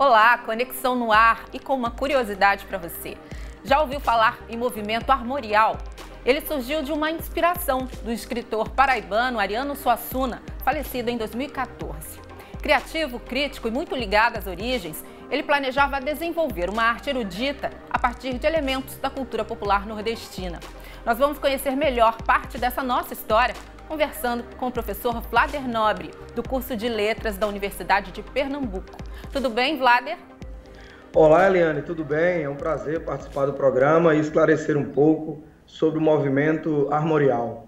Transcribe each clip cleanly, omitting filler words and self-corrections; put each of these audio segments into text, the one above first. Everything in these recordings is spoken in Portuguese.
Olá, conexão no ar e com uma curiosidade para você. Já ouviu falar em movimento armorial? Ele surgiu de uma inspiração do escritor paraibano Ariano Suassuna, falecido em 2014. Criativo, crítico e muito ligado às origens, ele planejava desenvolver uma arte erudita a partir de elementos da cultura popular nordestina. Nós vamos conhecer melhor parte dessa nossa história conversando com o professor Vlader Nobre, do curso de Letras da Universidade de Pernambuco. Tudo bem, Vlader? Olá, Eliane, tudo bem? É um prazer participar do programa e esclarecer um pouco sobre o movimento armorial.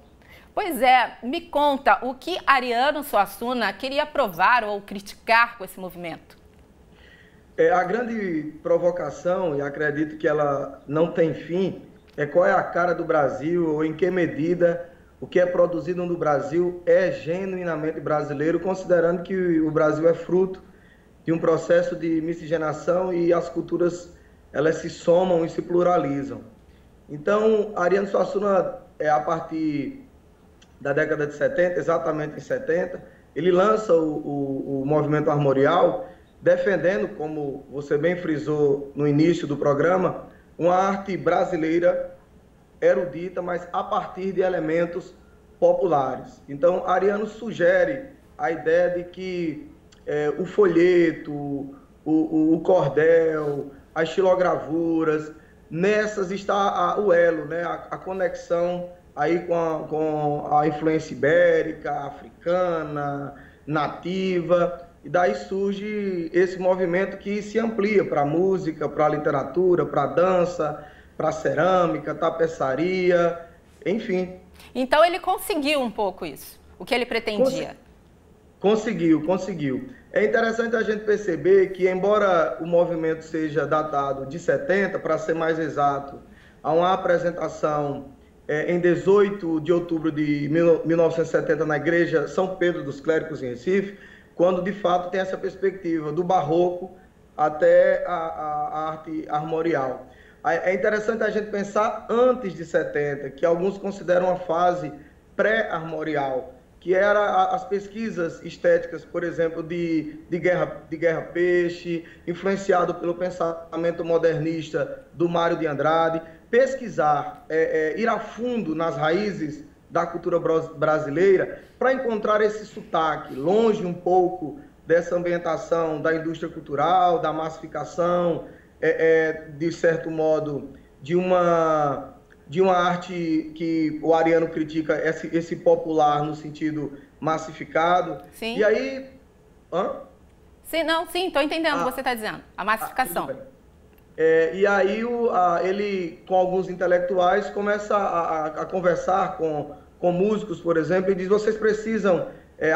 Pois é, me conta o que Ariano Suassuna queria provar ou criticar com esse movimento. A grande provocação, e acredito que ela não tem fim, é qual é a cara do Brasil ou em que medida o que é produzido no Brasil é genuinamente brasileiro, considerando que o Brasil é fruto de um processo de miscigenação e as culturas elas se somam e se pluralizam. Então, Ariano Suassuna, a partir da década de 70, exatamente em 70, ele lança o movimento armorial, defendendo, como você bem frisou no início do programa, uma arte brasileira erudita, mas a partir de elementos populares. Então, Ariano sugere a ideia de que o folheto, o cordel, as xilogravuras, nessas está o elo, né? a conexão aí com a influência ibérica, africana, nativa, e daí surge esse movimento que se amplia para a música, para a literatura, para a dança, para a cerâmica, tapeçaria, enfim. Então ele conseguiu um pouco isso, o que ele pretendia. Conseguiu. É interessante a gente perceber que, embora o movimento seja datado de 70, para ser mais exato, há uma apresentação em 18 de outubro de 1970 na Igreja São Pedro dos Clérigos em Recife, quando de fato tem essa perspectiva do barroco até a arte armorial. É interessante a gente pensar antes de 70, que alguns consideram uma fase pré-armorial, que era as pesquisas estéticas, por exemplo, de Guerra Peixe, influenciado pelo pensamento modernista do Mário de Andrade. Pesquisar, ir a fundo nas raízes da cultura brasileira para encontrar esse sotaque, longe um pouco dessa ambientação da indústria cultural, da massificação, de certo modo, de uma arte que o Ariano critica, esse popular no sentido massificado. Sim. E aí... Sim, estou entendendo o que você está dizendo, a massificação. E aí ele, com alguns intelectuais, começa a conversar com músicos, por exemplo, e diz: vocês precisam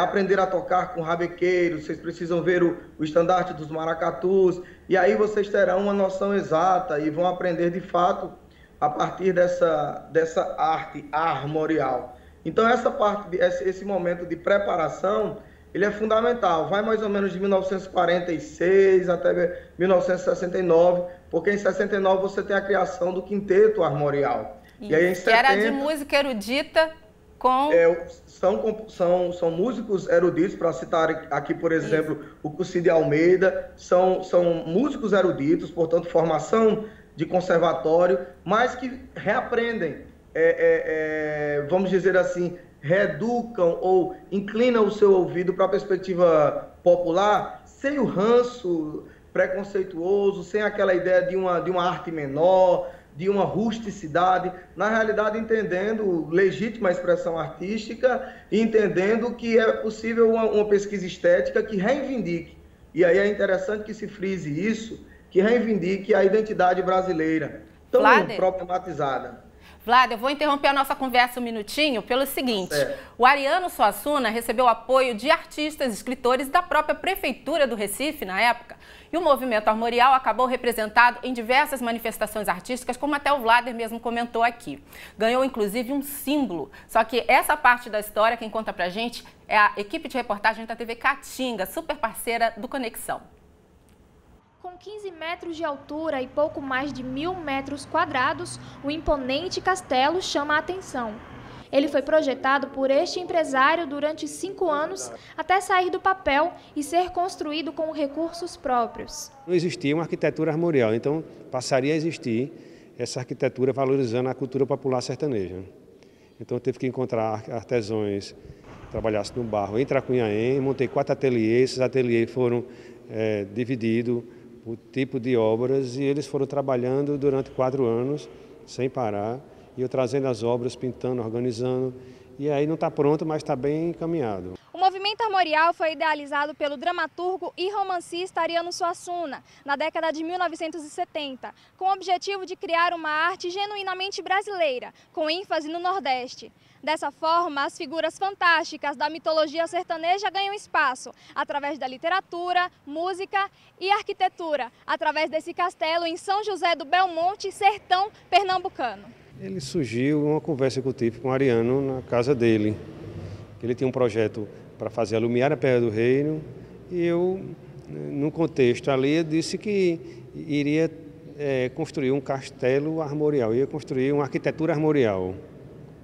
aprender a tocar com rabequeiros, vocês precisam ver o estandarte dos maracatus, e aí vocês terão uma noção exata e vão aprender de fato a partir dessa arte armorial. Então esse momento de preparação, ele é fundamental, vai mais ou menos de 1946 até 1969, porque em 69 você tem a criação do Quinteto Armorial. E aí, em 70, que era de música erudita com... São músicos eruditos, para citar aqui, por exemplo, o Cussi de Almeida, são músicos eruditos, portanto, formação de conservatório, mas que reaprendem, vamos dizer assim, reeducam ou inclinam o seu ouvido para a perspectiva popular, sem o ranço preconceituoso, sem aquela ideia de uma arte menor, de uma rusticidade, na realidade entendendo legítima expressão artística e entendendo que é possível uma pesquisa estética que reivindique, e aí é interessante que se frise isso, que reivindique a identidade brasileira, tão problematizada. Vlad, eu vou interromper a nossa conversa um minutinho pelo seguinte: o Ariano Suassuna recebeu apoio de artistas, escritores da própria Prefeitura do Recife na época. E o movimento armorial acabou representado em diversas manifestações artísticas, como até o Vlader mesmo comentou aqui. Ganhou inclusive um símbolo. Só que essa parte da história, quem conta pra gente é a equipe de reportagem da TV Caatinga, super parceira do Conexão. Com 15 metros de altura e pouco mais de 1.000 metros quadrados, o imponente castelo chama a atenção. Ele foi projetado por este empresário durante 5 anos, até sair do papel e ser construído com recursos próprios. Não existia uma arquitetura armorial, então passaria a existir essa arquitetura valorizando a cultura popular sertaneja. Então teve que encontrar artesãos que trabalhassem no barro em Tracunhaém, montei 4 ateliês, esses ateliês foram divididos por tipo de obras e eles foram trabalhando durante 4 anos, sem parar, e eu trazendo as obras, pintando, organizando, e aí não está pronto, mas está bem encaminhado. O movimento armorial foi idealizado pelo dramaturgo e romancista Ariano Suassuna, na década de 1970, com o objetivo de criar uma arte genuinamente brasileira, com ênfase no Nordeste. Dessa forma, as figuras fantásticas da mitologia sertaneja ganham espaço, através da literatura, música e arquitetura, através desse castelo em São José do Belmonte, sertão pernambucano. Ele surgiu uma conversa que eu tive com o Ariano na casa dele. Ele tinha um projeto para fazer a Lumiar a Perna do Reino e eu, num contexto ali, eu disse que iria construir um castelo armorial, ia construir uma arquitetura armorial.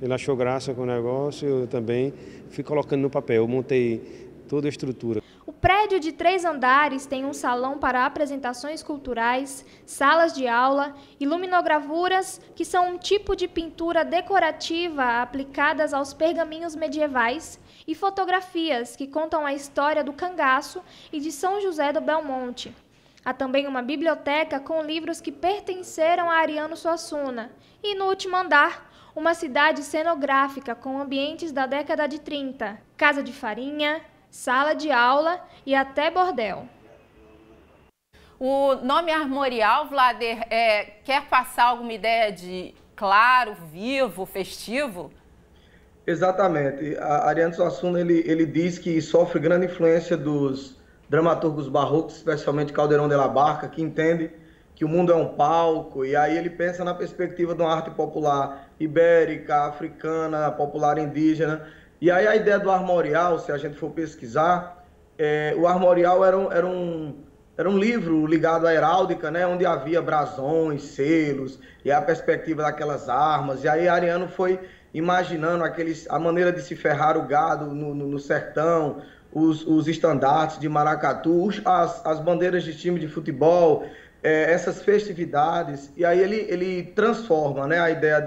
Ele achou graça com o negócio, eu também fui colocando no papel, eu montei toda a estrutura. O prédio de 3 andares tem um salão para apresentações culturais, salas de aula e luminogravuras, que são um tipo de pintura decorativa aplicadas aos pergaminhos medievais, e fotografias que contam a história do cangaço e de São José do Belmonte. Há também uma biblioteca com livros que pertenceram a Ariano Suassuna e, no último andar, uma cidade cenográfica com ambientes da década de 30, casa de farinha, sala de aula e até bordel. O nome armorial, Vlader, quer passar alguma ideia de claro, vivo, festivo? Exatamente. A Ariano Suassuna, ele diz que sofre grande influência dos dramaturgos barrocos, especialmente Caldeirão de la Barca, que entende que o mundo é um palco, e aí ele pensa na perspectiva de uma arte popular ibérica, africana, popular indígena. E aí a ideia do armorial, se a gente for pesquisar, o armorial era um livro ligado à heráldica, né, onde havia brasões, selos, e a perspectiva daquelas armas. E aí Ariano foi imaginando a maneira de se ferrar o gado no sertão, os estandartes de maracatu, as bandeiras de time de futebol, essas festividades. E aí ele transforma, né, a ideia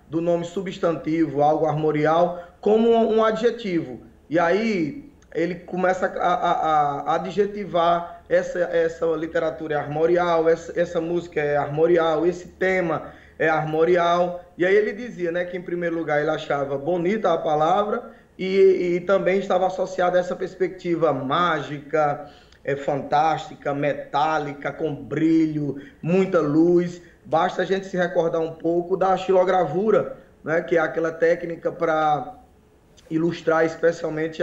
do nome substantivo, algo armorial, como um adjetivo. E aí ele começa a adjetivar essa literatura é armorial, essa música é armorial, esse tema é armorial. E aí ele dizia, né, que em primeiro lugar ele achava bonita a palavra e também estava associada a essa perspectiva mágica, fantástica, metálica, com brilho, muita luz. Basta a gente se recordar um pouco da xilogravura, né, que é aquela técnica para ilustrar especialmente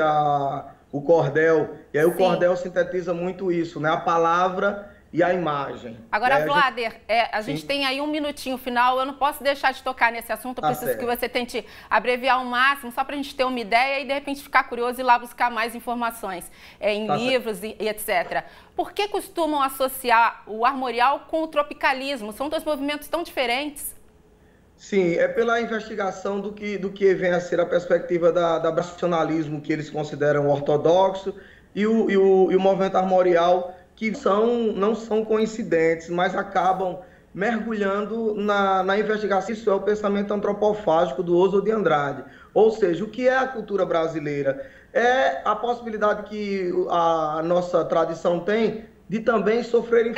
o cordel. E aí o cordel sintetiza muito isso, né, a palavra e a imagem. Agora, Vlader, a gente tem aí um minutinho final, eu não posso deixar de tocar nesse assunto, eu preciso que você tente abreviar ao máximo, só para a gente ter uma ideia e de repente ficar curioso e ir lá buscar mais informações em livros e etc. Por que costumam associar o armorial com o tropicalismo? São 2 movimentos tão diferentes. Sim, é pela investigação do que vem a ser a perspectiva da racionalismo que eles consideram ortodoxo e o movimento armorial, que não são coincidentes, mas acabam mergulhando na investigação. Isso é o pensamento antropofágico do Oswald de Andrade. Ou seja, o que é a cultura brasileira? É a possibilidade que a nossa tradição tem de também sofrer...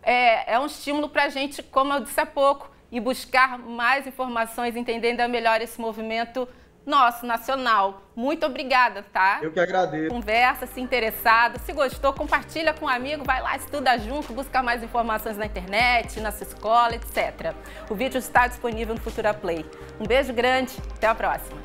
É um estímulo para a gente, como eu disse há pouco, e buscar mais informações, entendendo melhor esse movimento nosso, nacional. Muito obrigada, tá? Eu que agradeço. Conversa, se interessado, se gostou, compartilha com um amigo, vai lá, estuda junto, busca mais informações na internet, na sua escola, etc. O vídeo está disponível no Futura Play. Um beijo grande, até a próxima.